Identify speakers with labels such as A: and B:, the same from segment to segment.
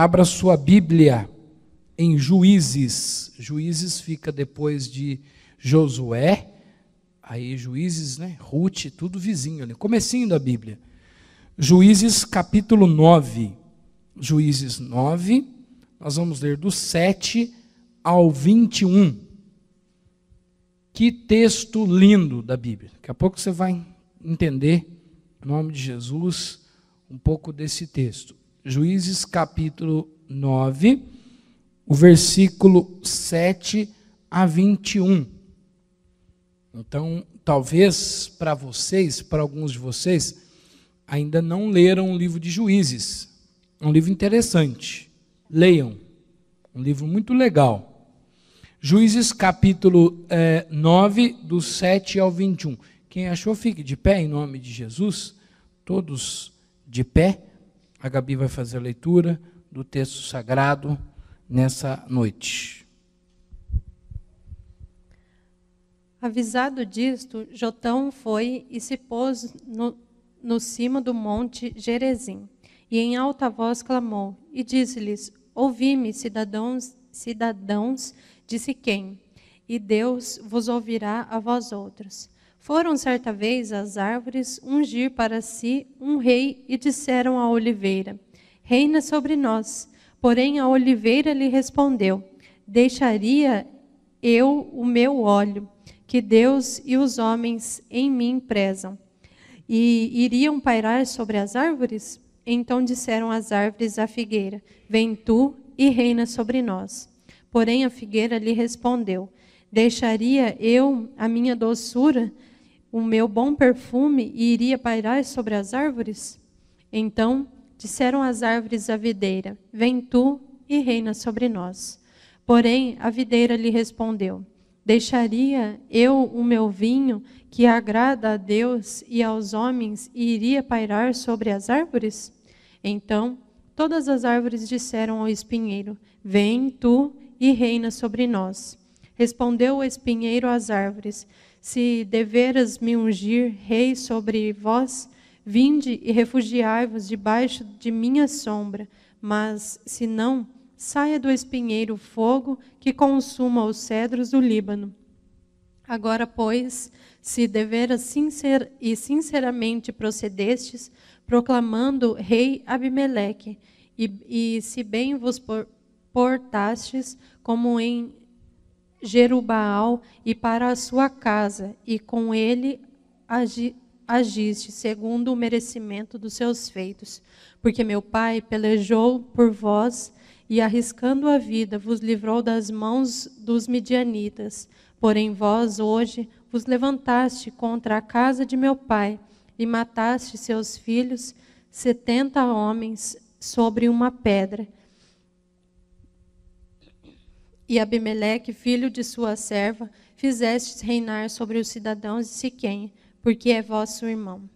A: Abra sua Bíblia em Juízes. Juízes fica depois de Josué, aí Juízes, né? Ruth, tudo vizinho ali, comecinho da Bíblia. Juízes capítulo 9. Juízes 9, nós vamos ler do 7 ao 21. Que texto lindo da Bíblia. Daqui a pouco você vai entender, em nome de Jesus, um pouco desse texto. Juízes capítulo 9, o versículo 7 a 21. Então, talvez para vocês, para alguns de vocês, ainda não leram o livro de Juízes. É um livro interessante. Leiam. Um livro muito legal. Juízes capítulo 9, do 7 ao 21. Quem achou, fique de pé em nome de Jesus. Todos de pé. A Gabi vai fazer a leitura do texto sagrado nessa noite.
B: Avisado disto, Jotão foi e se pôs no cimo do monte Gerizim, e em alta voz clamou, e disse-lhes: ouvi-me, cidadãos de Siquém, e Deus vos ouvirá a vós outros. Foram certa vez as árvores ungir para si um rei, e disseram à oliveira: reina sobre nós. Porém a oliveira lhe respondeu: deixaria eu o meu óleo, que Deus e os homens em mim prezam, e iriam pairar sobre as árvores? Então disseram as árvores à figueira: vem tu e reina sobre nós. Porém a figueira lhe respondeu: deixaria eu a minha doçura, o meu bom perfume, e iria pairar sobre as árvores? Então disseram as árvores à videira: vem tu e reina sobre nós. Porém a videira lhe respondeu: deixaria eu o meu vinho, que agrada a Deus e aos homens, e iria pairar sobre as árvores? Então todas as árvores disseram ao espinheiro: vem tu e reina sobre nós. Respondeu o espinheiro às árvores: se deveras me ungir rei sobre vós, vinde e refugiai-vos debaixo de minha sombra. Mas se não, saia do espinheiro fogo que consuma os cedros do Líbano. Agora, pois, se deveras sinceramente procedestes, proclamando rei Abimeleque, e se bem vos portastes como em Jerubaal e para a sua casa, e com ele agiste segundo o merecimento dos seus feitos. Porque meu pai pelejou por vós, e arriscando a vida vos livrou das mãos dos midianitas. Porém vós hoje vos levantaste contra a casa de meu pai, e mataste seus filhos, 70 homens, sobre uma pedra. E Abimeleque, filho de sua serva, fizestes reinar sobre os cidadãos de Siquém, porque é vosso irmão.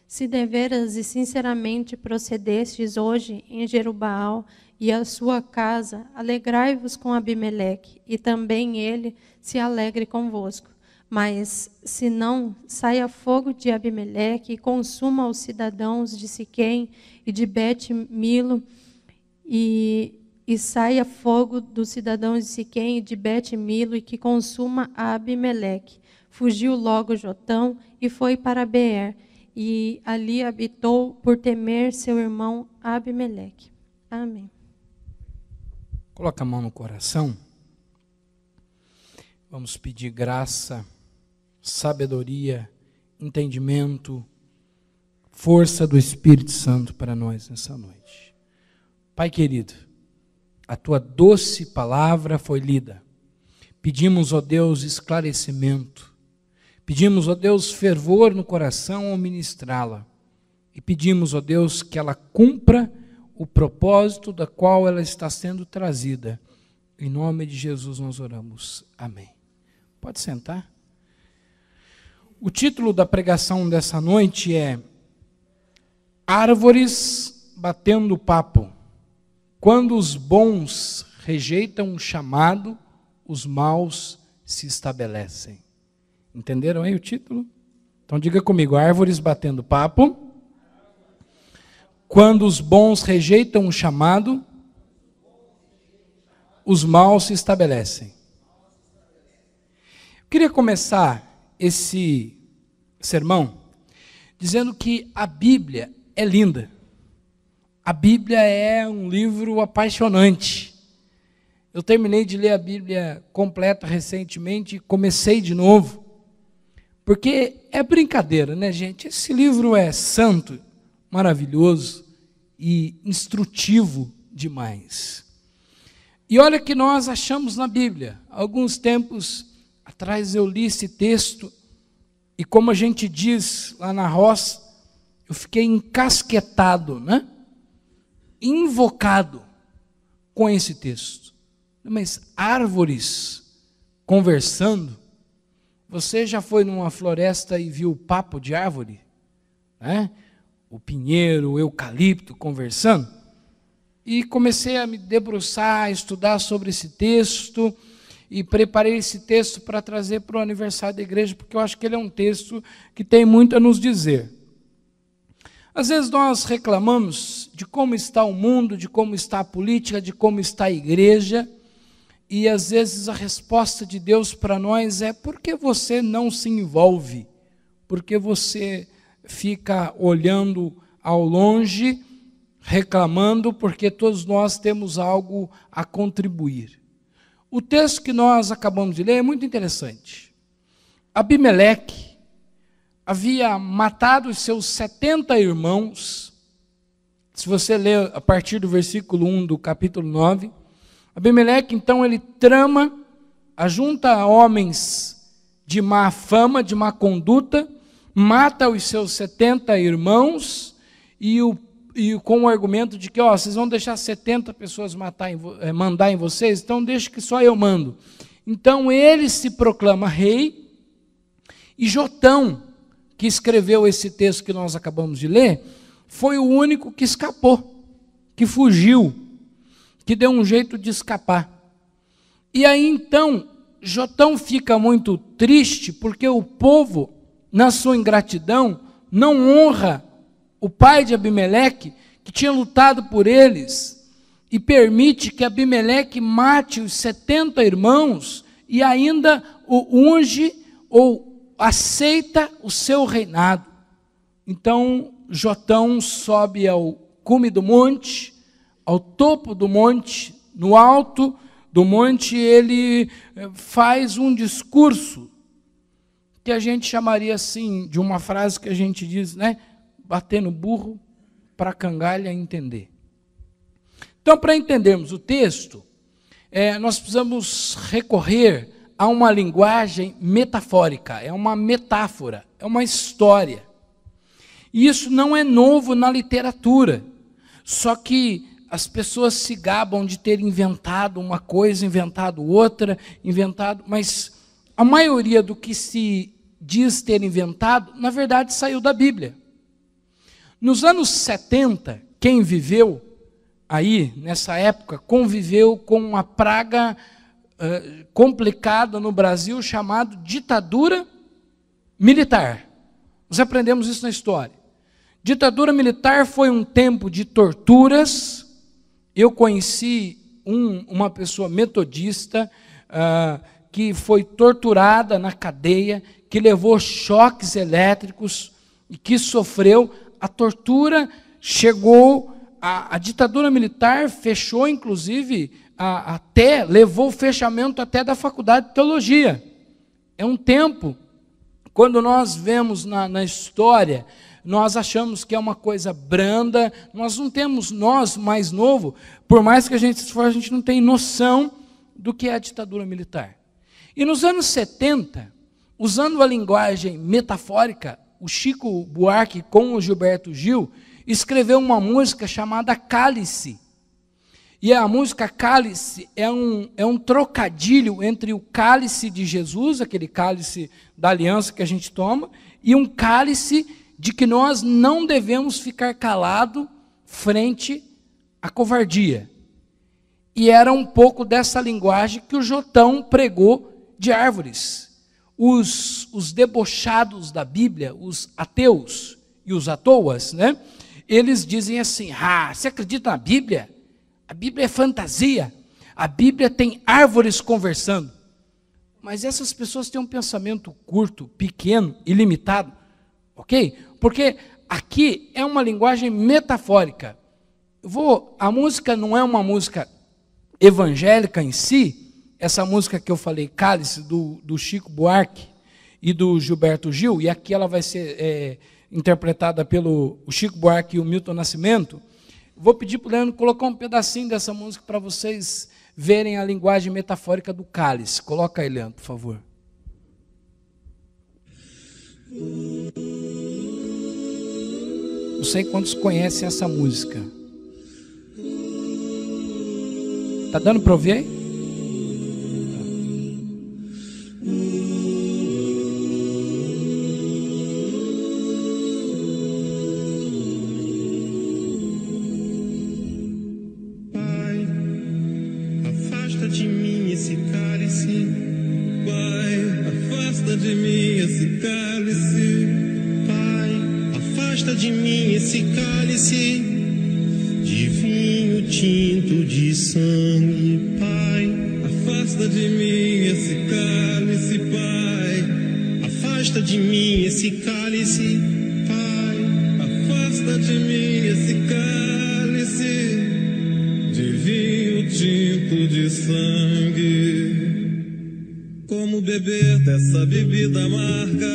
B: Se deveras e sinceramente procedestes hoje em Jerubaal e a sua casa, alegrai-vos com Abimeleque, e também ele se alegre convosco. Mas, se não, saia fogo de Abimeleque e consuma os cidadãos de Siquém e de Bet-Milo, e saia fogo dos cidadãos de Siquém e de Bet-Milo, e que consuma a Abimeleque. Fugiu logo Jotão e foi para Beer, e ali habitou por temer seu irmão Abimeleque. Amém.
A: Coloca a mão no coração. Vamos pedir graça, sabedoria, entendimento, força do Espírito Santo para nós nessa noite. Pai querido, a tua doce palavra foi lida. Pedimos, ó Deus, esclarecimento. Pedimos, ó Deus, fervor no coração ao ministrá-la. E pedimos, ó Deus, que ela cumpra o propósito da qual ela está sendo trazida. Em nome de Jesus nós oramos. Amém. Pode sentar. O título da pregação dessa noite é Árvores batendo papo. Quando os bons rejeitam o chamado, os maus se estabelecem. Entenderam aí o título? Então diga comigo, árvores batendo papo. Quando os bons rejeitam o chamado, os maus se estabelecem. Eu queria começar esse sermão dizendo que a Bíblia é linda. A Bíblia é um livro apaixonante. Eu terminei de ler a Bíblia completa recentemente e comecei de novo. Porque é brincadeira, né, gente? Esse livro é santo, maravilhoso e instrutivo demais. E olha que nós achamos na Bíblia. Alguns tempos atrás eu li esse texto e, como a gente diz lá na roça, eu fiquei encasquetado, né? Invocado com esse texto. Mas árvores conversando, você já foi numa floresta e viu o papo de árvore? Né? O pinheiro, o eucalipto conversando? E comecei a me debruçar, a estudar sobre esse texto, e preparei esse texto para trazer para o aniversário da igreja, porque eu acho que ele é um texto que tem muito a nos dizer. Às vezes nós reclamamos de como está o mundo, de como está a política, de como está a igreja, e às vezes a resposta de Deus para nós é: por que você não se envolve? Por que você fica olhando ao longe, reclamando, porque todos nós temos algo a contribuir? O texto que nós acabamos de ler é muito interessante. Abimeleque havia matado os seus 70 irmãos. Se você ler a partir do versículo 1 do capítulo 9, Abimeleque, então, ele trama, ajunta homens de má fama, de má conduta, mata os seus 70 irmãos e com o argumento de que, vocês vão deixar 70 pessoas mandar em vocês, então deixa que só eu mando. Então ele se proclama rei, e Jotão, que escreveu esse texto que nós acabamos de ler, foi o único que escapou, que fugiu, que deu um jeito de escapar. E aí então Jotão fica muito triste, porque o povo, na sua ingratidão, não honra o pai de Abimeleque, que tinha lutado por eles, e permite que Abimeleque mate os 70 irmãos e ainda o unge ou aceita o seu reinado. Então Jotão sobe ao cume do monte, ao topo do monte, no alto do monte, ele faz um discurso que a gente chamaria assim, de uma frase que a gente diz, né? Bater no burro para a cangalha entender. Então, para entendermos o texto, nós precisamos recorrer a uma linguagem metafórica, é uma metáfora, é uma história. E isso não é novo na literatura, só que as pessoas se gabam de ter inventado uma coisa, inventado outra, mas a maioria do que se diz ter inventado, na verdade, saiu da Bíblia. Nos anos 70, quem viveu aí, nessa época, conviveu com uma praga complicada no Brasil, chamada ditadura militar. Nós aprendemos isso na história. Ditadura militar foi um tempo de torturas. Eu conheci uma pessoa metodista que foi torturada na cadeia, que levou choques elétricos e que sofreu. A tortura chegou, a ditadura militar fechou, inclusive, levou o fechamento até da faculdade de teologia. É um tempo, quando nós vemos na história, nós achamos que é uma coisa branda, nós não temos, nós mais novo, por mais que a gente se esforce, a gente não tem noção do que é a ditadura militar. E nos anos 70, usando a linguagem metafórica, o Chico Buarque com o Gilberto Gil escreveu uma música chamada Cálice. E a música Cálice é um trocadilho entre o cálice de Jesus, aquele cálice da aliança que a gente toma, e um cálice de que nós não devemos ficar calados frente à covardia. E era um pouco dessa linguagem que o Jotão pregou de árvores. Os debochados da Bíblia, os ateus e os atoas, né? Eles dizem assim: você acredita na Bíblia? A Bíblia é fantasia. A Bíblia tem árvores conversando. Mas essas pessoas têm um pensamento curto, pequeno e limitado, ok? Porque aqui é uma linguagem metafórica. A música não é uma música evangélica em si. Essa música que eu falei, Cálice, do Chico Buarque e do Gilberto Gil, e aqui ela vai ser interpretada pelo Chico Buarque e o Milton Nascimento. Vou pedir para o Leandro colocar um pedacinho dessa música para vocês verem a linguagem metafórica do cálice. Coloca aí, Leandro, por favor. Não sei quantos conhecem essa música. Tá dando para ouvir aí?
C: Dessa bebida amarga,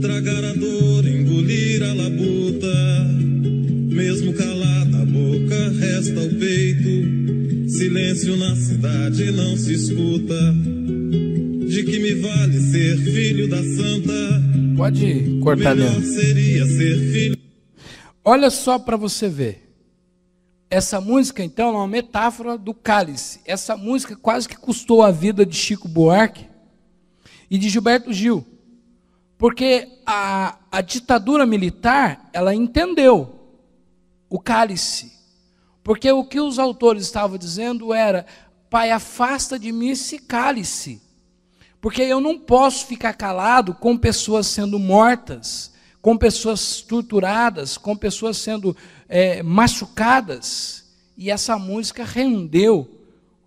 C: tragar a dor, engolir a labuta, mesmo calada a boca, resta o peito, silêncio na cidade não se escuta, de que me vale ser filho da santa?
A: Pode cortar,
C: melhor seria ser filho.
A: Olha só para você ver. Essa música, então, é uma metáfora do cálice. Essa música quase que custou a vida de Chico Buarque e de Gilberto Gil, porque a ditadura militar, ela entendeu o cálice, porque o que os autores estavam dizendo era: Pai, afasta de mim esse cálice, porque eu não posso ficar calado com pessoas sendo mortas, com pessoas torturadas, com pessoas sendo machucadas. E essa música rendeu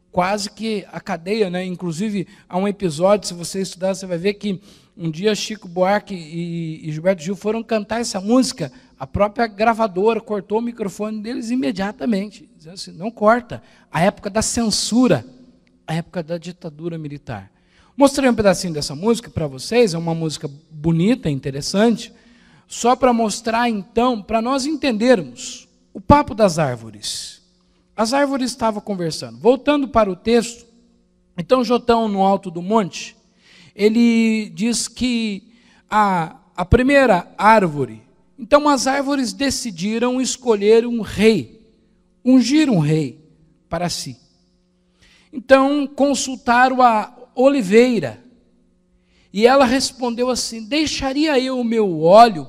A: quase que a cadeia, né? Inclusive, há um episódio, se você estudar, você vai ver que um dia Chico Buarque e Gilberto Gil foram cantar essa música, a própria gravadora cortou o microfone deles imediatamente, dizendo assim: não corta. A época da censura, a época da ditadura militar. Mostrei um pedacinho dessa música para vocês, é uma música bonita, interessante, só para mostrar, então, para nós entendermos o papo das árvores. As árvores estavam conversando. Voltando para o texto, então Jotão, no alto do monte, ele diz que a primeira árvore, então as árvores decidiram escolher um rei, ungir um rei para si. Então consultaram a oliveira, e ela respondeu assim: deixaria eu o meu óleo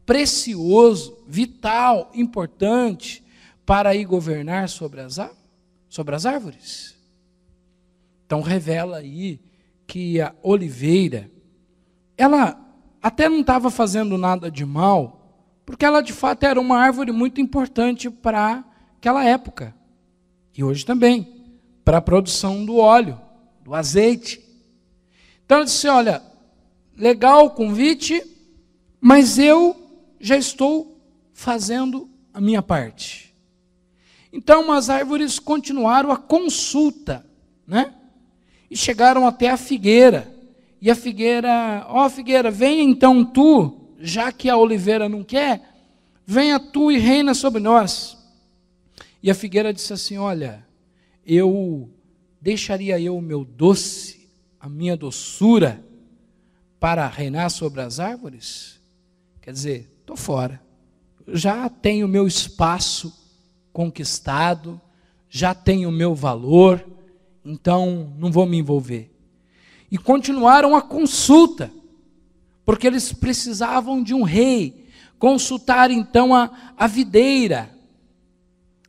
A: precioso, vital, importante, para ir governar sobre as árvores? Então revela aí que a oliveira, ela até não estava fazendo nada de mal, porque ela de fato era uma árvore muito importante para aquela época, e hoje também, para a produção do óleo, do azeite. Então ela disse: olha, legal o convite, mas eu já estou fazendo a minha parte. Então as árvores continuaram a consulta, né? E chegaram até a figueira. E a figueira: ó, figueira, venha então tu, já que a oliveira não quer, venha tu e reina sobre nós. E a figueira disse assim: olha, deixaria eu o meu doce, a minha doçura, para reinar sobre as árvores? Quer dizer, estou fora. Já tenho o meu espaço conquistado, já tenho o meu valor, então não vou me envolver. E continuaram a consulta, porque eles precisavam de um rei. Consultaram então a videira.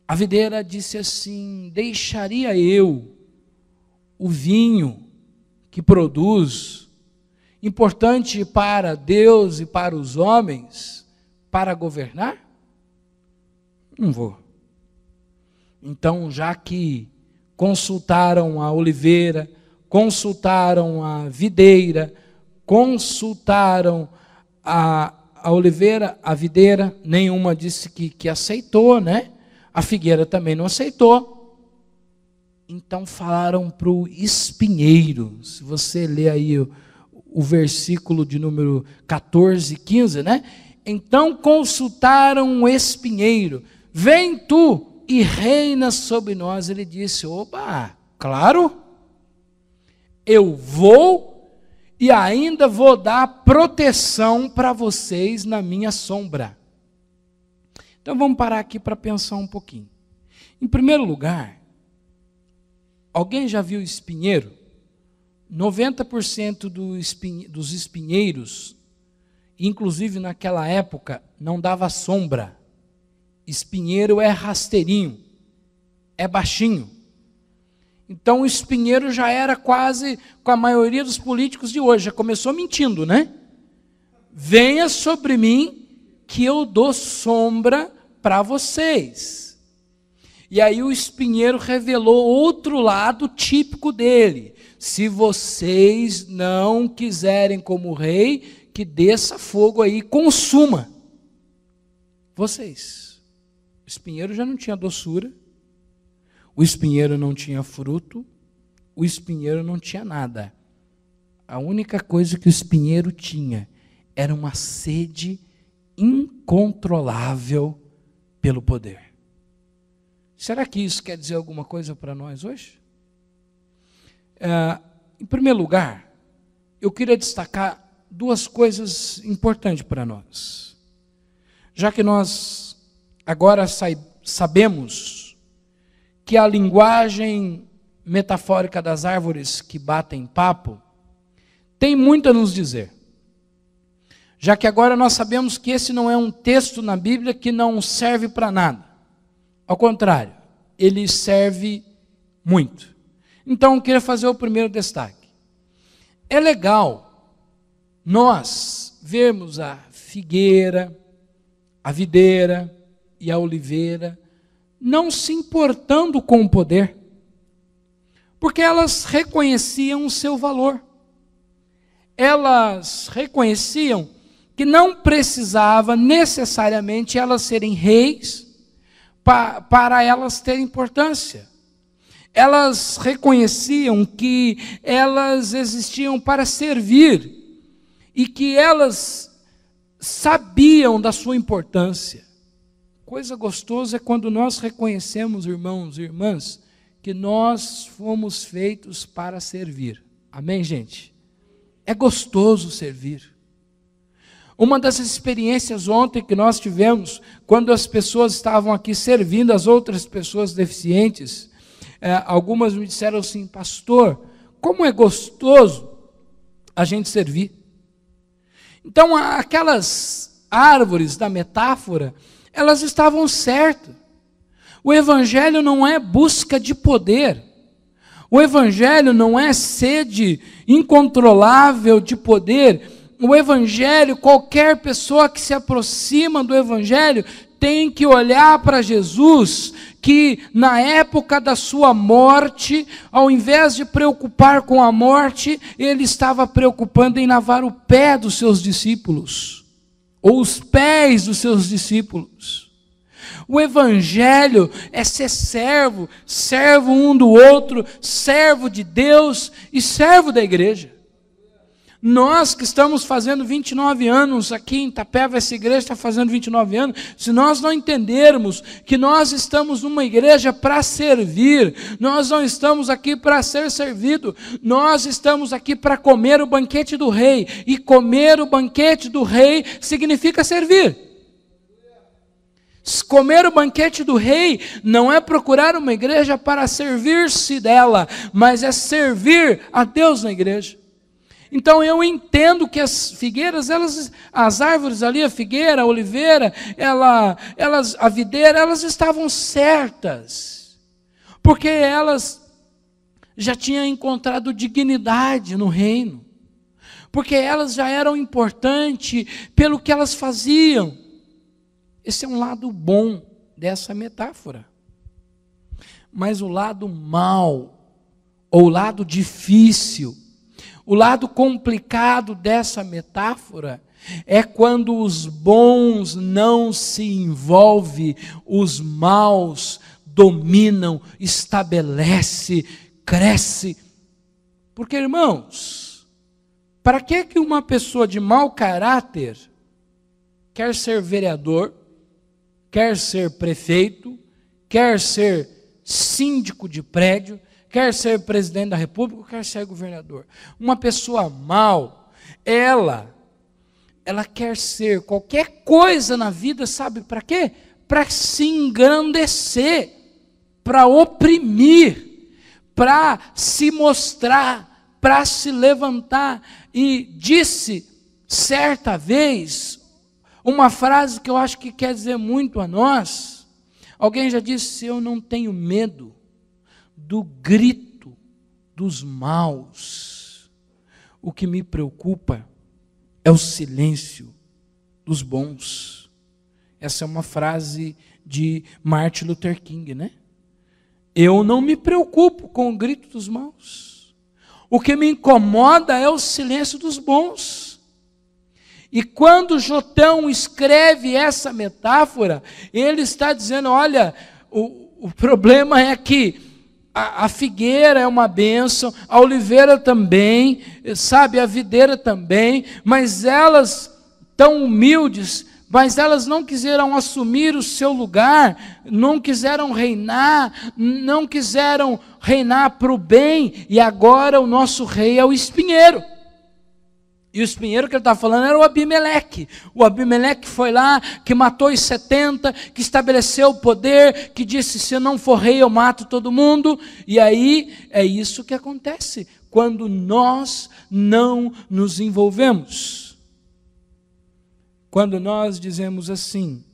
A: A videira disse assim: deixaria eu o vinho que produz, importante para Deus e para os homens, para governar? Não vou. Então, já que consultaram a oliveira, consultaram a videira, consultaram a oliveira, a videira, nenhuma disse que aceitou, né? A figueira também não aceitou. Então falaram para o espinheiro. Se você ler aí o versículo de número 14, 15, né? Então consultaram o espinheiro. Vem tu e reina sobre nós. Ele disse, opa, claro, eu vou e ainda vou dar proteção para vocês na minha sombra. Então vamos parar aqui para pensar um pouquinho. Em primeiro lugar, alguém já viu espinheiro? 90% dos espinheiros, inclusive naquela época, não dava sombra. Espinheiro é rasteirinho, é baixinho. Então o espinheiro já era quase com a maioria dos políticos de hoje, já começou mentindo, né? Venha sobre mim que eu dou sombra para vocês. E aí o espinheiro revelou outro lado típico dele. Se vocês não quiserem como rei, que desça fogo aí e consuma vocês. O espinheiro já não tinha doçura. O espinheiro não tinha fruto, o espinheiro não tinha nada. A única coisa que o espinheiro tinha era uma sede incontrolável pelo poder. Será que isso quer dizer alguma coisa para nós hoje? Em primeiro lugar, eu queria destacar duas coisas importantes para nós. Já que nós agora sabemos que a linguagem metafórica das árvores que batem papo tem muito a nos dizer. Já que agora nós sabemos que esse não é um texto na Bíblia que não serve para nada. Ao contrário, ele serve muito. Então, eu queria fazer o primeiro destaque. É legal nós vermos a figueira, a videira e a oliveira não se importando com o poder, porque elas reconheciam o seu valor. Elas reconheciam que não precisava necessariamente elas serem reis para elas terem importância. Elas reconheciam que elas existiam para servir e que elas sabiam da sua importância. Coisa gostosa é quando nós reconhecemos, irmãos e irmãs, que nós fomos feitos para servir. Amém, gente? É gostoso servir. Uma das experiências ontem que nós tivemos, quando as pessoas estavam aqui servindo as outras pessoas deficientes, algumas me disseram assim, pastor, como é gostoso a gente servir. Então, aquelas árvores da metáfora, elas estavam certas. O evangelho não é busca de poder. O evangelho não é sede incontrolável de poder. O evangelho, qualquer pessoa que se aproxima do evangelho tem que olhar para Jesus, que na época da sua morte, ao invés de preocupar com a morte, ele estava preocupando em lavar o pé dos seus discípulos, ou os pés dos seus discípulos. O evangelho é ser servo, servo um do outro, servo de Deus e servo da igreja. Nós que estamos fazendo 29 anos aqui em Itapeva, essa igreja está fazendo 29 anos, se nós não entendermos que nós estamos numa igreja para servir, nós não estamos aqui para ser servido, nós estamos aqui para comer o banquete do rei, e comer o banquete do rei significa servir. Comer o banquete do rei não é procurar uma igreja para servir-se dela, mas é servir a Deus na igreja. Então eu entendo que as figueiras, as árvores ali, a figueira, a oliveira, a videira, elas estavam certas, porque elas já tinham encontrado dignidade no reino, porque elas já eram importantes pelo que elas faziam. Esse é um lado bom dessa metáfora. Mas o lado mal, ou o lado difícil, o lado complicado dessa metáfora é quando os bons não se envolvem, os maus dominam, estabelece, cresce. Porque, irmãos, para que uma pessoa de mau caráter quer ser vereador, quer ser prefeito, quer ser síndico de prédio, quer ser presidente da república, quer ser governador? Uma pessoa mau, ela quer ser qualquer coisa na vida, sabe para quê? Para se engrandecer, para oprimir, para se mostrar, para se levantar. E disse certa vez uma frase que eu acho que quer dizer muito a nós. Alguém já disse: eu não tenho medo do grito dos maus. O que me preocupa é o silêncio dos bons. Essa é uma frase de Martin Luther King, né? Eu não me preocupo com o grito dos maus. O que me incomoda é o silêncio dos bons. E quando Jotão escreve essa metáfora, ele está dizendo: olha, o problema é que a figueira é uma bênção, a oliveira também, sabe, a videira também, mas elas tão humildes, mas elas não quiseram assumir o seu lugar, não quiseram reinar para o bem, e agora o nosso rei é o espinheiro. E o espinheiro que ele está falando era o Abimeleque. O Abimeleque foi lá, que matou os 70, que estabeleceu o poder, que disse: se eu não for rei eu mato todo mundo. E aí é isso que acontece quando nós não nos envolvemos. Quando nós dizemos assim,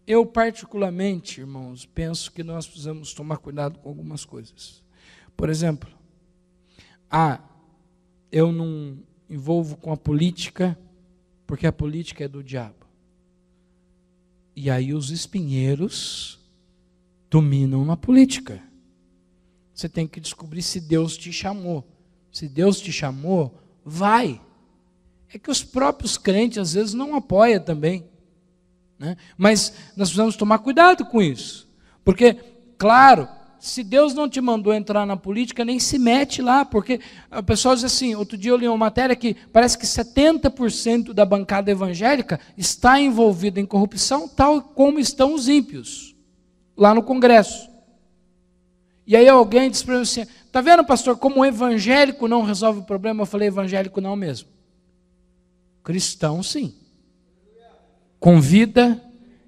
A: eu particularmente, irmãos, penso que nós precisamos tomar cuidado com algumas coisas. Por exemplo, eu não envolvo com a política, porque a política é do diabo. E aí os espinheiros dominam na política. Você tem que descobrir se Deus te chamou. Se Deus te chamou, vai. É que os próprios crentes às vezes não apoiam também, né? Mas nós precisamos tomar cuidado com isso. Porque, claro, se Deus não te mandou entrar na política, nem se mete lá, porque o pessoal diz assim, outro dia eu li uma matéria que parece que 70% da bancada evangélica está envolvida em corrupção, tal como estão os ímpios, lá no Congresso. E aí alguém disse para mim assim, está vendo, pastor, como o evangélico não resolve o problema? Eu falei: evangélico não mesmo. Cristão sim. Convida,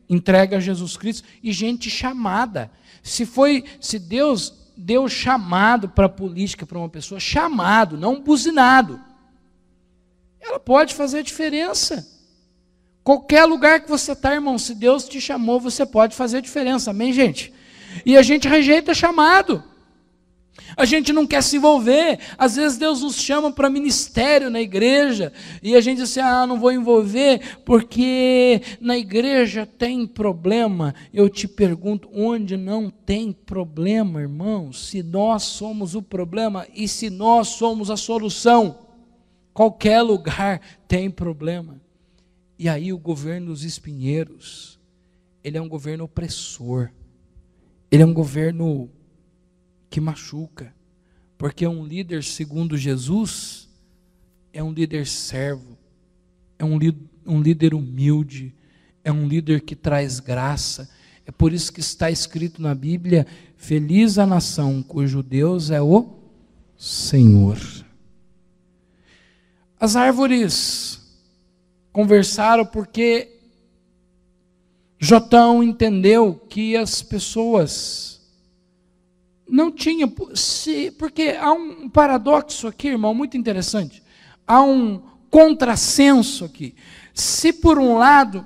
A: entrega a Jesus Cristo, e gente chamada. Se Deus deu chamado para a política, para uma pessoa, chamado, não buzinado, ela pode fazer a diferença. Qualquer lugar que você está, irmão, se Deus te chamou, você pode fazer a diferença, amém, gente? E a gente rejeita chamado. A gente não quer se envolver. Às vezes Deus nos chama para ministério na igreja, e a gente diz assim: não vou envolver, porque na igreja tem problema. Eu te pergunto, onde não tem problema, irmão? Se nós somos o problema, e se nós somos a solução, qualquer lugar tem problema. E aí o governo dos espinheiros, ele é um governo opressor, ele é um governo que machuca, porque um líder segundo Jesus é um líder servo, é um líder humilde, é um líder que traz graça. É por isso que está escrito na Bíblia: feliz a nação cujo Deus é o Senhor. As árvores conversaram porque Jotão entendeu que as pessoas não tinha, porque há um paradoxo aqui, irmão, muito interessante. Há um contrassenso aqui. Se por um lado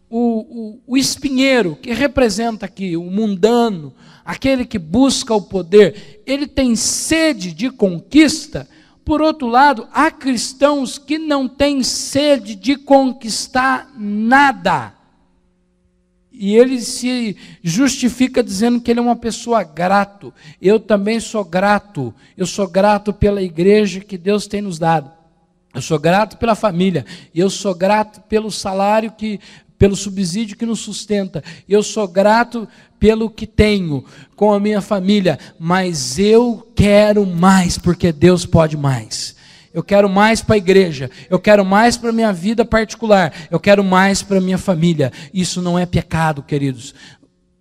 A: o espinheiro, que representa aqui o mundano, aquele que busca o poder, ele tem sede de conquista, por outro lado, há cristãos que não têm sede de conquistar nada. E ele se justifica dizendo que ele é uma pessoa grato. Eu também sou grato. Eu sou grato pela igreja que Deus tem nos dado. Eu sou grato pela família. Eu sou grato pelo salário, pelo subsídio que nos sustenta. Eu sou grato pelo que tenho com a minha família. Mas eu quero mais, porque Deus pode mais. Eu quero mais para a igreja, eu quero mais para a minha vida particular, eu quero mais para a minha família. Isso não é pecado, queridos.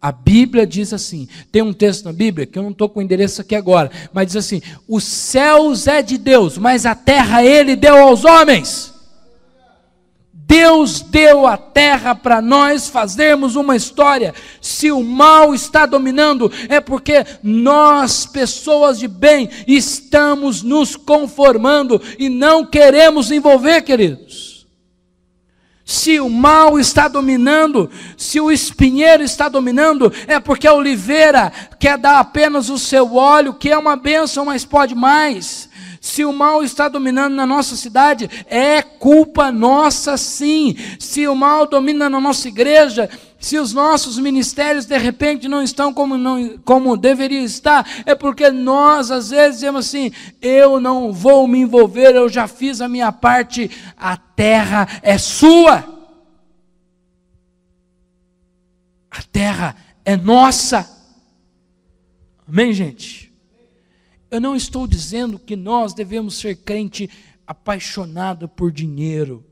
A: A Bíblia diz assim, tem um texto na Bíblia, que eu não estou com o endereço aqui agora, mas diz assim, os céus é de Deus, mas a terra Ele deu aos homens. Deus deu a terra para nós fazermos uma história. Se o mal está dominando, é porque nós, pessoas de bem, estamos nos conformando e não queremos envolver, queridos. Se o mal está dominando, se o espinheiro está dominando, é porque a oliveira quer dar apenas o seu óleo, que é uma bênção, mas pode mais. Se o mal está dominando na nossa cidade, é culpa nossa sim. Se o mal domina na nossa igreja, se os nossos ministérios de repente não estão como deveriam estar, é porque nós às vezes dizemos assim, eu não vou me envolver, eu já fiz a minha parte, a terra é sua. A terra é nossa. Amém, gente? Eu não estou dizendo que nós devemos ser crente apaixonado por dinheiro.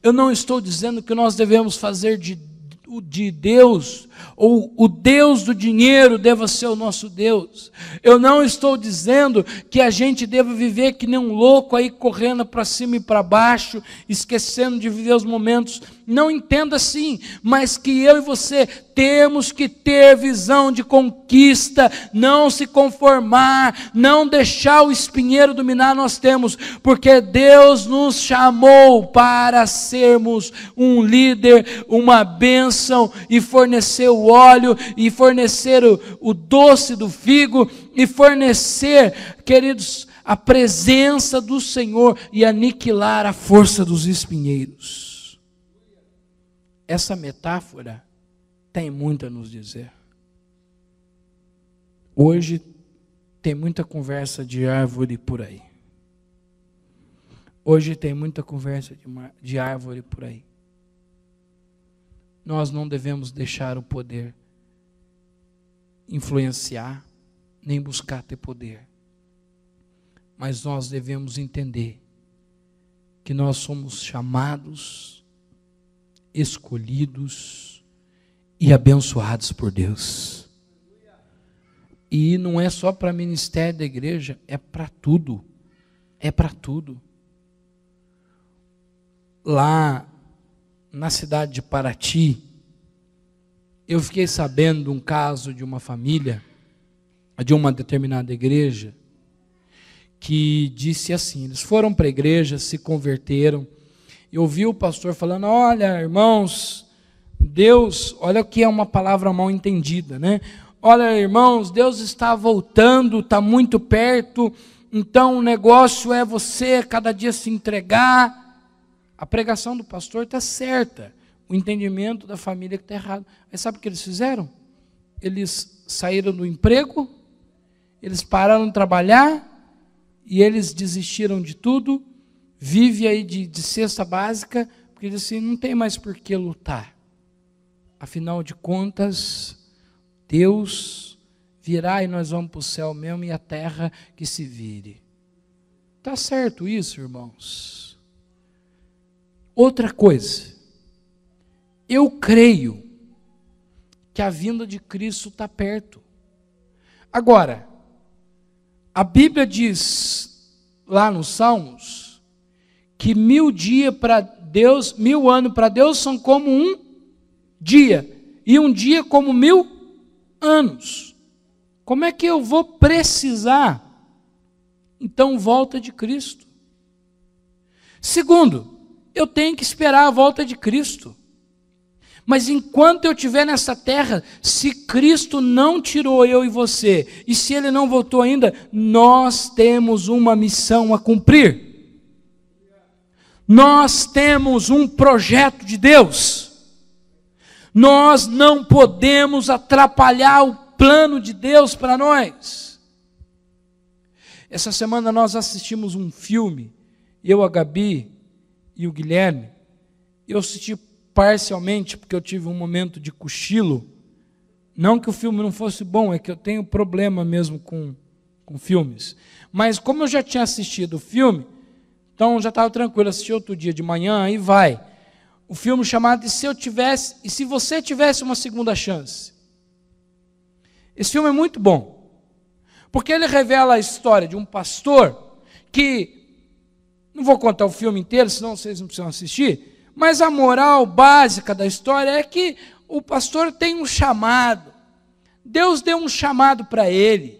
A: Eu não estou dizendo que nós devemos fazer de Deus, ou o Deus do dinheiro deva ser o nosso Deus. Eu não estou dizendo que a gente deva viver que nem um louco aí correndo para cima e para baixo, esquecendo de viver os momentos. Não entenda assim, mas que eu e você temos que ter visão de conquista, não se conformar, não deixar o espinheiro dominar. Nós temos, porque Deus nos chamou para sermos um líder, uma bênção, e fornecer o óleo, e fornecer o doce do figo, e fornecer, queridos, a presença do Senhor, e aniquilar a força dos espinheiros. Essa metáfora tem muito a nos dizer. Hoje tem muita conversa de árvore por aí. Hoje tem muita conversa de árvore por aí. Nós não devemos deixar o poder influenciar, nem buscar ter poder. Mas nós devemos entender que nós somos chamados, escolhidos e abençoados por Deus. E não é só para ministério da igreja, é para tudo. É para tudo. Lá na cidade de Paraty, eu fiquei sabendo de um caso de uma família, de uma determinada igreja, que disse assim, eles foram para a igreja, se converteram, e ouvi o pastor falando, olha, irmãos, Deus, olha o que é uma palavra mal entendida, né? Olha, irmãos, Deus está voltando, está muito perto, então o negócio é você cada dia se entregar. A pregação do pastor está certa, o entendimento da família que está errado. Aí sabe o que eles fizeram? Eles saíram do emprego, eles pararam de trabalhar, e eles desistiram de tudo, vive aí de cesta básica, porque eles assim, não tem mais por que lutar. Afinal de contas, Deus virá e nós vamos para o céu mesmo, e a terra que se vire. Está certo isso, irmãos? Outra coisa, eu creio que a vinda de Cristo está perto. Agora, a Bíblia diz lá nos Salmos que 1000 dias para Deus, 1000 anos para Deus são como um dia, e um dia como 1000 anos. Como é que eu vou precisar, então, volta de Cristo? Segundo, eu tenho que esperar a volta de Cristo. Mas enquanto eu estiver nessa terra, se Cristo não tirou eu e você, e se Ele não voltou ainda, nós temos uma missão a cumprir. Nós temos um projeto de Deus. Nós não podemos atrapalhar o plano de Deus para nós. Essa semana nós assistimos um filme, eu, a Gabi e o Guilherme. Eu assisti parcialmente, porque eu tive um momento de cochilo. Não que o filme não fosse bom, é que eu tenho problema mesmo com filmes. Mas como eu já tinha assistido o filme, então já estava tranquilo, assisti outro dia de manhã, aí vai. O filme chamado E Se Você Tivesse Uma Segunda Chance. Esse filme é muito bom, porque ele revela a história de um pastor que, não vou contar o filme inteiro, senão vocês não precisam assistir, mas a moral básica da história é que o pastor tem um chamado. Deus deu um chamado para ele,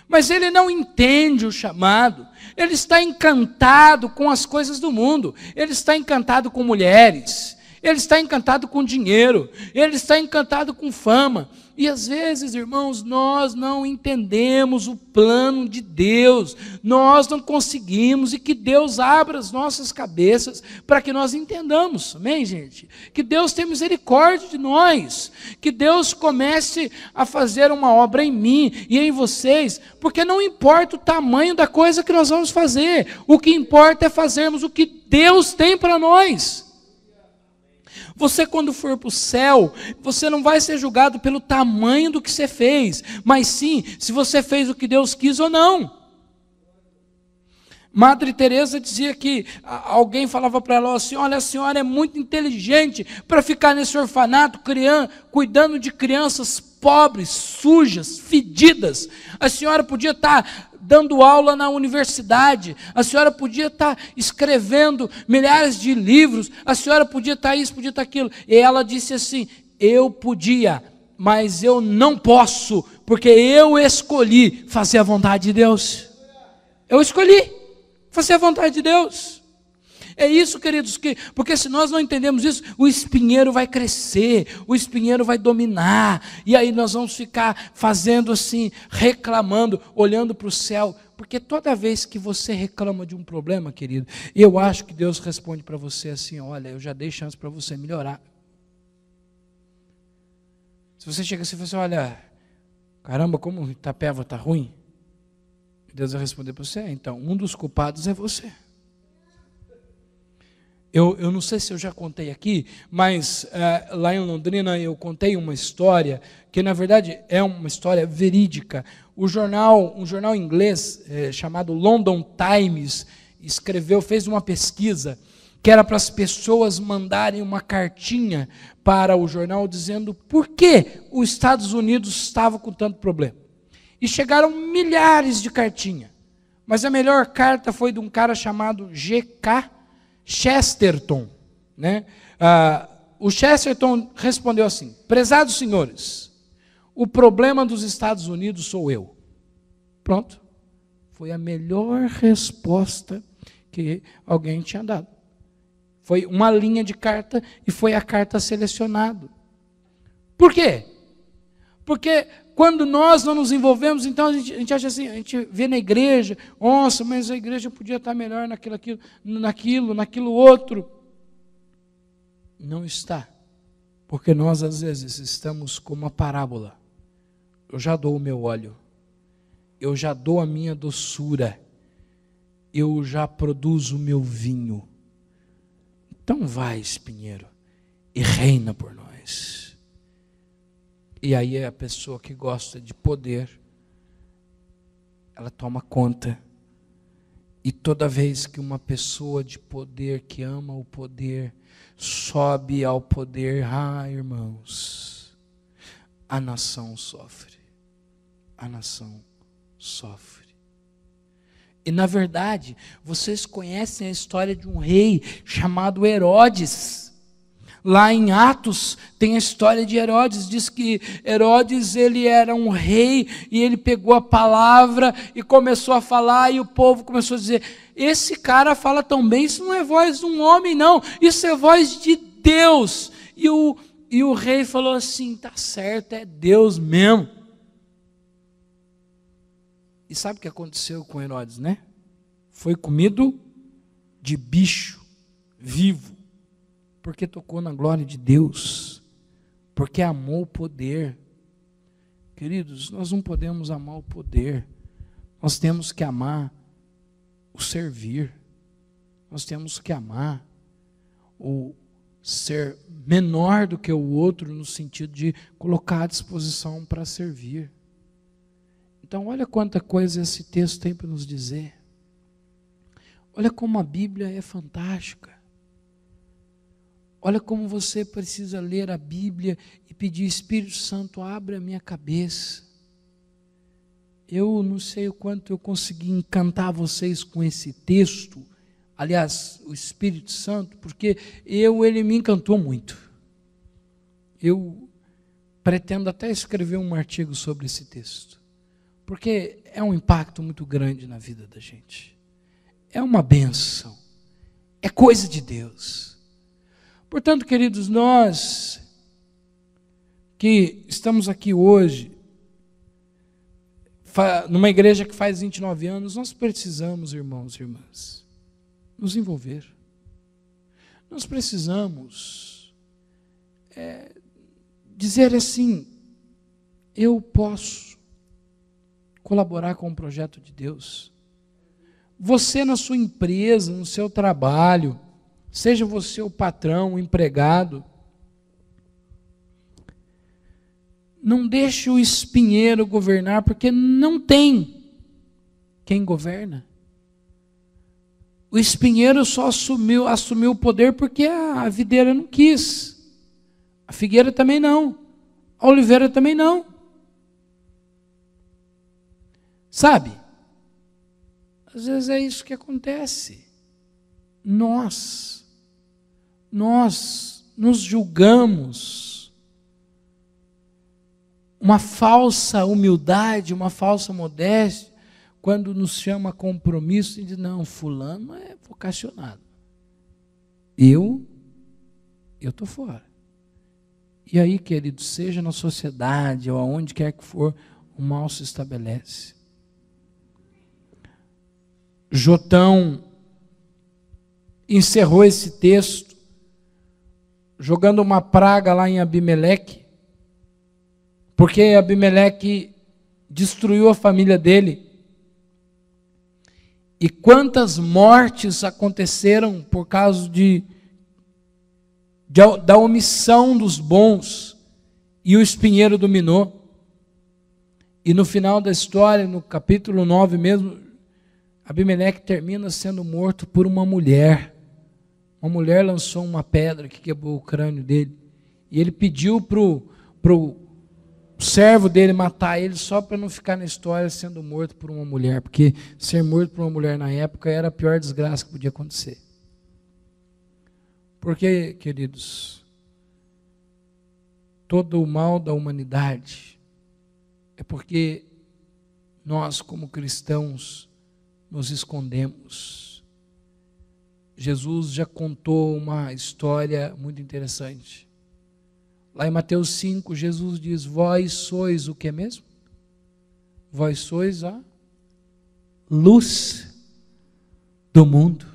A: mas ele não entende o chamado. Ele está encantado com as coisas do mundo, ele está encantado com mulheres, ele está encantado com dinheiro, ele está encantado com fama. E às vezes, irmãos, nós não entendemos o plano de Deus, nós não conseguimos, e que Deus abra as nossas cabeças para que nós entendamos, amém, gente? Que Deus tenha misericórdia de nós, que Deus comece a fazer uma obra em mim e em vocês, porque não importa o tamanho da coisa que nós vamos fazer, o que importa é fazermos o que Deus tem para nós. Você, quando for para o céu, você não vai ser julgado pelo tamanho do que você fez, mas sim, se você fez o que Deus quis ou não. Madre Teresa dizia que alguém falava para ela assim: olha, a senhora é muito inteligente para ficar nesse orfanato cuidando de crianças pobres, sujas, fedidas. A senhora podia estar dando aula na universidade, a senhora podia estar escrevendo milhares de livros, a senhora podia estar isso, podia estar aquilo. E ela disse assim: eu podia, mas eu não posso, porque eu escolhi fazer a vontade de Deus. Eu escolhi fazer a vontade de Deus. É isso, queridos, porque se nós não entendemos isso, o espinheiro vai crescer, o espinheiro vai dominar, e aí nós vamos ficar fazendo assim, reclamando, olhando para o céu, porque toda vez que você reclama de um problema, querido, eu acho que Deus responde para você assim: olha, eu já dei chance para você melhorar. Se você chega assim e fala assim: olha, caramba, como Itapeva está ruim, Deus vai responder para você: então, um dos culpados é você. Eu não sei se eu já contei aqui, mas lá em Londrina eu contei uma história, que na verdade é uma história verídica. Um jornal inglês chamado London Times fez uma pesquisa, que era para as pessoas mandarem uma cartinha para o jornal dizendo por que os Estados Unidos estavam com tanto problema. E chegaram milhares de cartinhas, mas a melhor carta foi de um cara chamado G.K. Chesterton, né? O Chesterton respondeu assim: prezados senhores, o problema dos Estados Unidos sou eu. Pronto. Foi a melhor resposta que alguém tinha dado. Foi uma linha de carta e foi a carta selecionada. Por quê? Porque quando nós não nos envolvemos, então a gente acha assim, a gente vê na igreja: nossa, mas a igreja podia estar melhor naquilo outro. Não está. Porque nós às vezes estamos como uma parábola. Eu já dou o meu óleo, eu já dou a minha doçura, eu já produzo o meu vinho. Então vai, espinheiro, e reina por nós. E aí a pessoa que gosta de poder, ela toma conta. E toda vez que uma pessoa de poder, que ama o poder, sobe ao poder, irmãos, a nação sofre. A nação sofre. E na verdade, vocês conhecem a história de um rei chamado Herodes. Lá em Atos tem a história de Herodes. Diz que Herodes, ele era um rei e ele pegou a palavra e começou a falar, e o povo começou a dizer: esse cara fala tão bem, isso não é voz de um homem não, isso é voz de Deus. E o rei falou assim: tá certo, é Deus mesmo. E sabe o que aconteceu com Herodes, né? Foi comido de bicho vivo, porque tocou na glória de Deus. porque amou o poder. Queridos, nós não podemos amar o poder, nós temos que amar o servir, nós temos que amar o ser menor do que o outro, no sentido de colocar à disposição para servir. Então, olha quanta coisa esse texto tem para nos dizer. Olha como a Bíblia é fantástica. Olha como você precisa ler a Bíblia e pedir: Espírito Santo, abre a minha cabeça. Eu não sei o quanto eu consegui encantar vocês com esse texto. Aliás, o Espírito Santo, porque ele me encantou muito. Eu pretendo até escrever um artigo sobre esse texto, porque é um impacto muito grande na vida da gente. É uma bênção, é coisa de Deus. Portanto, queridos, nós que estamos aqui hoje, numa igreja que faz 29 anos, nós precisamos, irmãos e irmãs, nos envolver. Nós precisamos dizer assim: eu posso colaborar com o projeto de Deus. Você na sua empresa, no seu trabalho, seja você o patrão, o empregado, não deixe o espinheiro governar, porque não tem quem governa. O espinheiro só assumiu o poder porque a videira não quis. A figueira também não. A oliveira também não. Sabe? Às vezes é isso que acontece. Nós nos julgamos uma falsa humildade, uma falsa modéstia, quando nos chama a compromisso e diz: não, fulano é vocacionado. Eu estou fora. E aí, querido, seja na sociedade ou aonde quer que for, o mal se estabelece. Jotão encerrou esse texto jogando uma praga lá em Abimeleque, porque Abimeleque destruiu a família dele. E quantas mortes aconteceram por causa da omissão dos bons, e o espinheiro dominou. E no final da história, no capítulo 9 mesmo, Abimeleque termina sendo morto por uma mulher. Uma mulher lançou uma pedra que quebrou o crânio dele, e ele pediu para o servo dele matar ele, só para não ficar na história sendo morto por uma mulher, porque ser morto por uma mulher na época era a pior desgraça que podia acontecer. Porque, queridos, todo o mal da humanidade é porque nós, como cristãos, nos escondemos. Jesus já contou uma história muito interessante. Lá em Mateus 5, Jesus diz: vós sois o que mesmo? Vós sois a luz do mundo.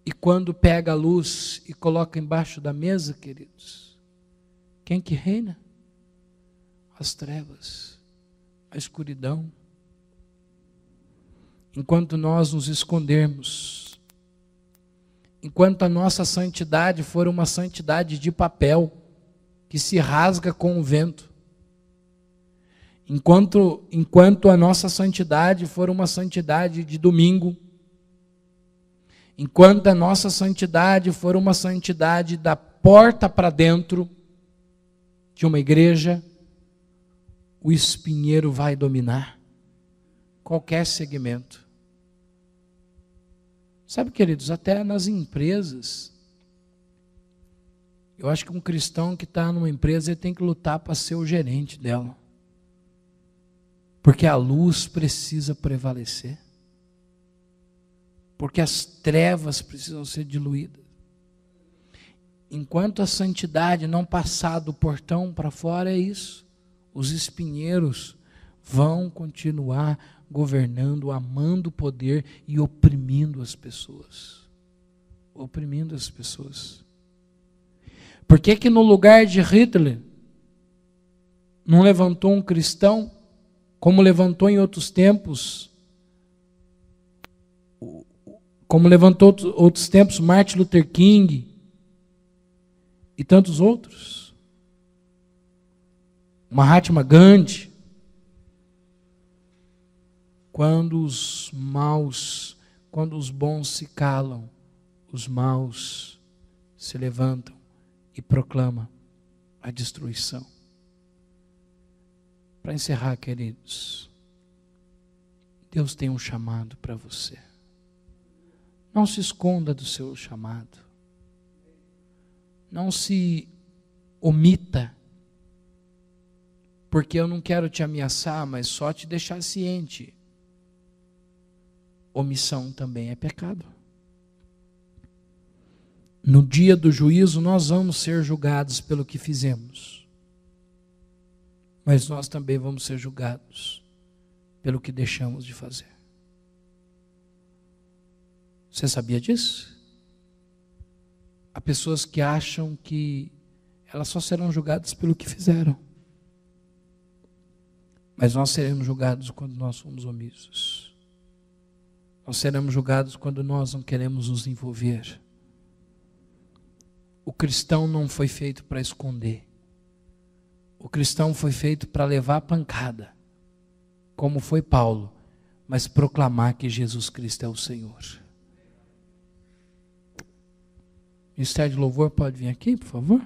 A: E quando pega a luz e coloca embaixo da mesa, queridos, quem que reina? As trevas, a escuridão. Enquanto nós nos escondermos, enquanto a nossa santidade for uma santidade de papel, que se rasga com o vento, enquanto a nossa santidade for uma santidade de domingo, enquanto a nossa santidade for uma santidade da porta para dentro de uma igreja, o espinheiro vai dominar qualquer segmento. Sabe, queridos, até nas empresas, eu acho que um cristão que está numa empresa, ele tem que lutar para ser o gerente dela, porque a luz precisa prevalecer, porque as trevas precisam ser diluídas. Enquanto a santidade não passar do portão para fora, é isso. Os espinheiros vão continuar governando, amando o poder e oprimindo as pessoas. Oprimindo as pessoas. Por que que no lugar de Hitler não levantou um cristão, como levantou em outros tempos, Martin Luther King e tantos outros? Mahatma Gandhi. Quando os bons se calam, os maus se levantam e proclamam a destruição. Para encerrar, queridos, Deus tem um chamado para você. Não se esconda do seu chamado. Não se omita. Porque eu não quero te ameaçar, mas só te deixar ciente. Omissão também é pecado. No dia do juízo nós vamos ser julgados pelo que fizemos. Mas nós também vamos ser julgados pelo que deixamos de fazer. Você sabia disso? Há pessoas que acham que elas só serão julgadas pelo que fizeram. Mas nós seremos julgados quando nós somos omissos. Nós seremos julgados quando nós não queremos nos envolver. O cristão não foi feito para esconder. O cristão foi feito para levar a pancada, como foi Paulo, mas proclamar que Jesus Cristo é o Senhor. O Ministério de Louvor pode vir aqui, por favor?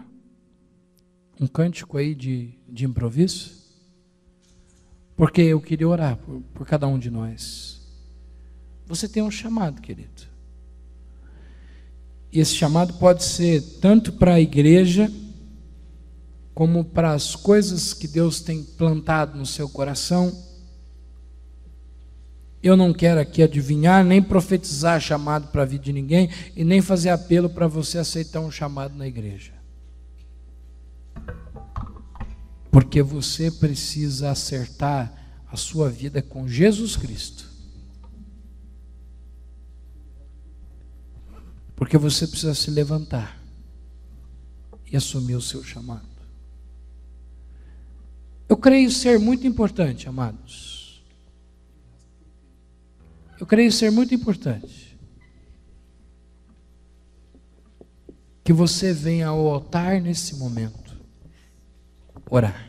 A: Um cântico aí de improviso? Porque eu queria orar por cada um de nós. Você tem um chamado, querido. E esse chamado pode ser tanto para a igreja, como para as coisas que Deus tem plantado no seu coração. Eu não quero aqui adivinhar, nem profetizar chamado para a vida de ninguém, e nem fazer apelo para você aceitar um chamado na igreja. Porque você precisa acertar a sua vida com Jesus Cristo. Porque você precisa se levantar e assumir o seu chamado. Eu creio ser muito importante, amados. Eu creio ser muito importante que você venha ao altar nesse momento orar.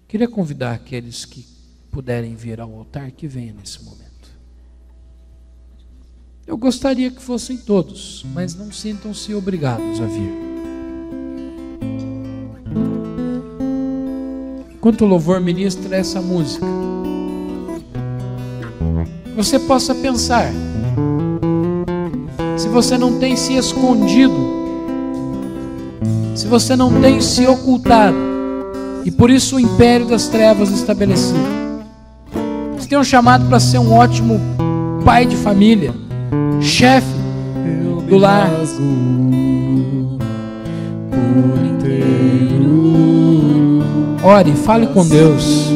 A: Queria convidar aqueles que puderem vir ao altar que venham nesse momento. Eu gostaria que fossem todos, mas não sintam-se obrigados a vir. Enquanto o louvor ministra essa música, você possa pensar, se você não tem se escondido, se você não tem se ocultado, e por isso o império das trevas estabelecido. Você tem um chamado para ser um ótimo pai de família, chefe do lar. Ore, fale com Deus.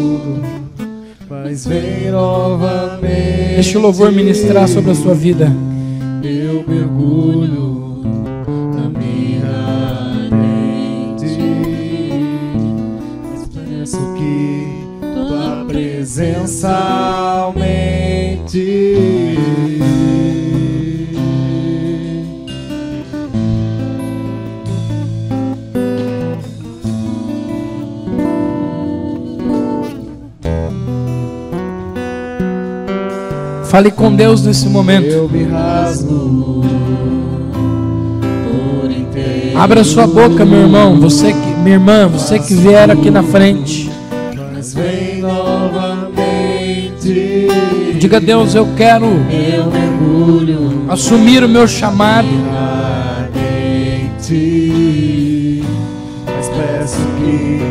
A: Deixe o louvor ministrar sobre a sua vida.
C: Eu mergulho na minha mente, mas peço que tua presença aumente.
A: Fale com Deus nesse momento.
C: Eu me rasgo por inteiro.
A: Abra sua boca, meu irmão, minha irmã, você que vier aqui na frente.
C: Mas vem novamente.
A: Diga a Deus, eu quero assumir o meu chamado.
C: Mas peço que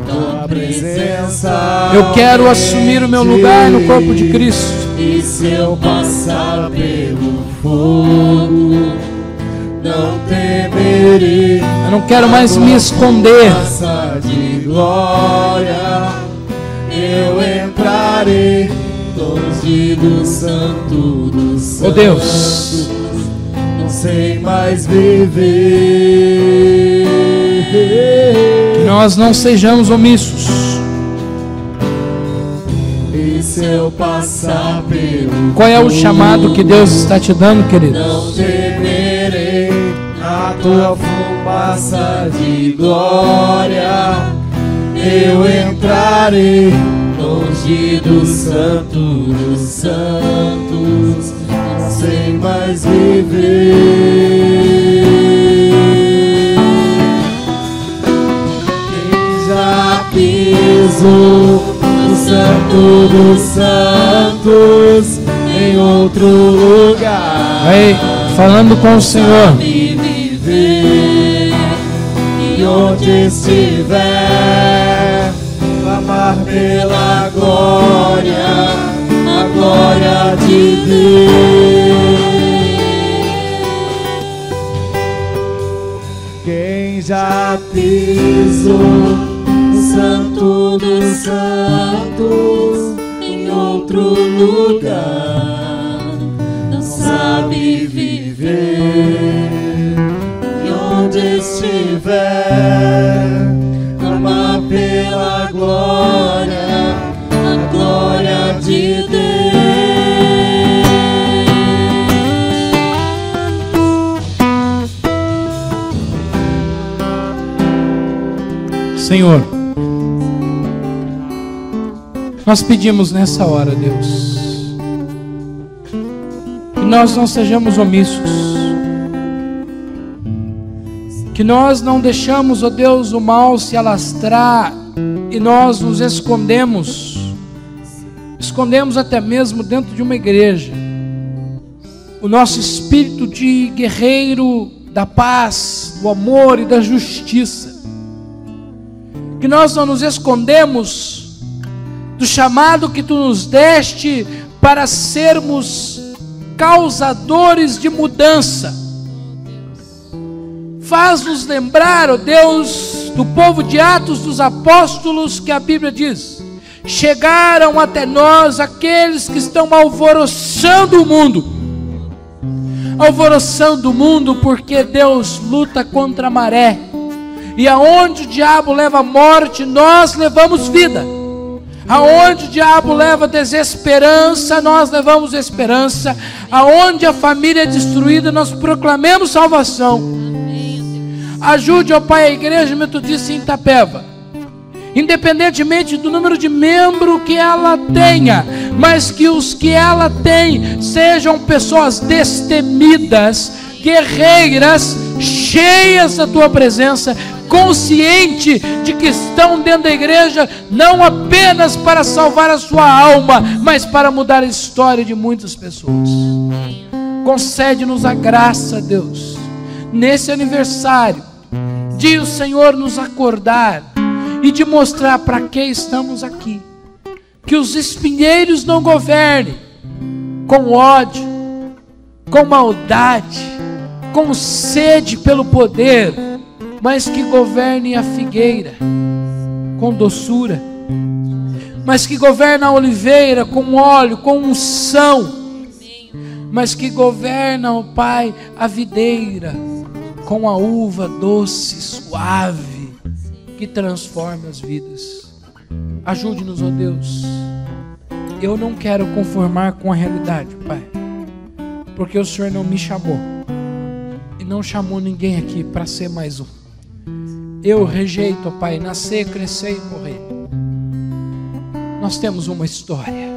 C: tua presença.
A: Eu quero assumir o meu lugar no corpo de Cristo.
C: E se eu passar pelo fogo, não temerei.
A: Eu não quero mais me esconder.
C: De glória, eu entrarei longe do santo dos santos.
A: Oh Deus,
C: não sei mais viver
A: nós não sejamos omissos.
D: E se eu passar pelo
A: Qual é o chamado que Deus está te dando, querido?
D: não temerei a tua fumaça de glória. Eu entrarei longe do santo dos santos, sem mais viver. Quem já pisou no santo dos santos, em outro lugar,
A: Vai falando com o Senhor.
D: me viver, e onde estiver, clamar pela glória, a glória de Deus. Quem já pisou no santo dos santos, em outro lugar, não sabe viver. E onde estiver, clamar pela glória, a glória de Deus.
A: Senhor, nós pedimos nessa hora, Deus, que nós não sejamos omissos, que nós não deixamos, ó Deus, o mal se alastrar e nós nos escondemos até mesmo dentro de uma igreja, o nosso espírito de guerreiro da paz, do amor e da justiça, que nós não nos escondemos do chamado que Tu nos deste para sermos causadores de mudança. Faz-nos lembrar, ó Deus, do povo de Atos dos Apóstolos, que a Bíblia diz: chegaram até nós aqueles que estão alvoroçando o mundo. Alvoroçando o mundo porque Deus luta contra a maré. E aonde o diabo leva morte, nós levamos vida. Aonde o diabo leva desesperança, nós levamos esperança. Aonde a família é destruída, nós proclamamos salvação. Ajude, ó Pai, a igreja metodista em Itapeva, independentemente do número de membros que ela tenha, mas que os que ela tem sejam pessoas destemidas, guerreiras, cheias da Tua presença, consciente de que estão dentro da igreja não apenas para salvar a sua alma, mas para mudar a história de muitas pessoas. Concede-nos a graça, Deus, nesse aniversário, de o Senhor nos acordar e de mostrar para que estamos aqui, que os espinheiros não governem com ódio, com maldade, com sede pelo poder, mas que governe a figueira com doçura, mas que governe a oliveira com óleo, com unção, mas que governa, ó Pai, a videira com a uva doce, suave, que transforma as vidas. Ajude-nos, ó Deus. Eu não quero conformar com a realidade, Pai, porque o Senhor não me chamou e não chamou ninguém aqui para ser mais um. Eu rejeito, Pai, nascer, crescer e morrer. Nós temos uma história.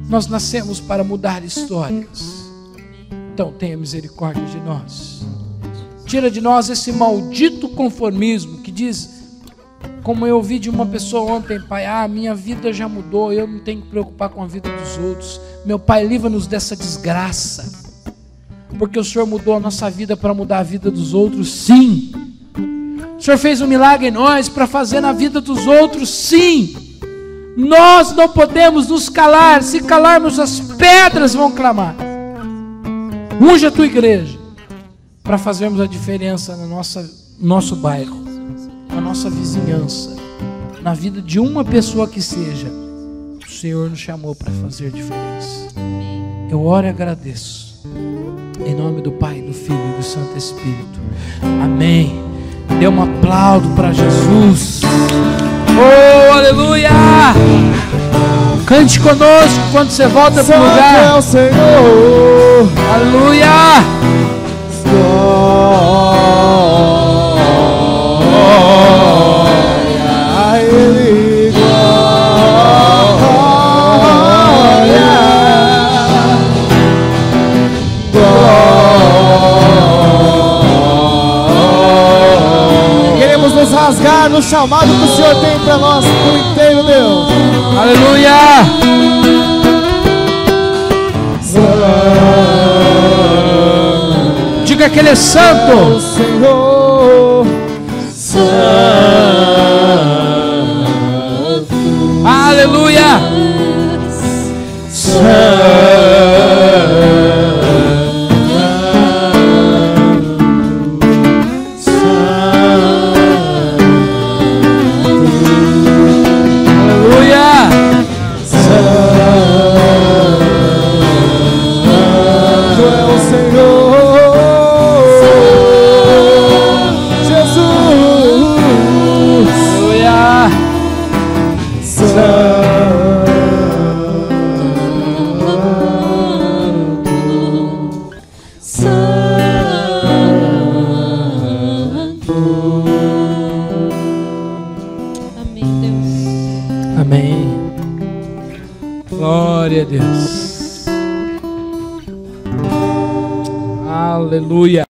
A: Nós nascemos para mudar histórias. Então tenha misericórdia de nós. Tira de nós esse maldito conformismo que diz, como eu ouvi de uma pessoa ontem, Pai: minha vida já mudou, eu não tenho que preocupar com a vida dos outros. Meu Pai, livra-nos dessa desgraça, porque o Senhor mudou a nossa vida para mudar a vida dos outros, sim. O Senhor fez um milagre em nós para fazer na vida dos outros, sim. Nós não podemos nos calar. Se calarmos, as pedras vão clamar. Unge a Tua igreja para fazermos a diferença no nosso bairro, na nossa vizinhança, na vida de uma pessoa que seja. O Senhor nos chamou para fazer diferença. Eu oro e agradeço, em nome do Pai, do Filho e do Santo Espírito. Amém Dê um aplauso para Jesus. Oh, aleluia! Cante conosco quando você volta para o lugar.
D: É o Senhor.
A: Aleluia!
D: Glória a Ele, glória. Queremos nos rasgar no chamado que o Senhor tem para nós por inteiro, Deus.
A: Aleluia! Diga que Ele é santo.
D: Senhor,
A: Aleluia! Amém. Glória a Deus. Aleluia.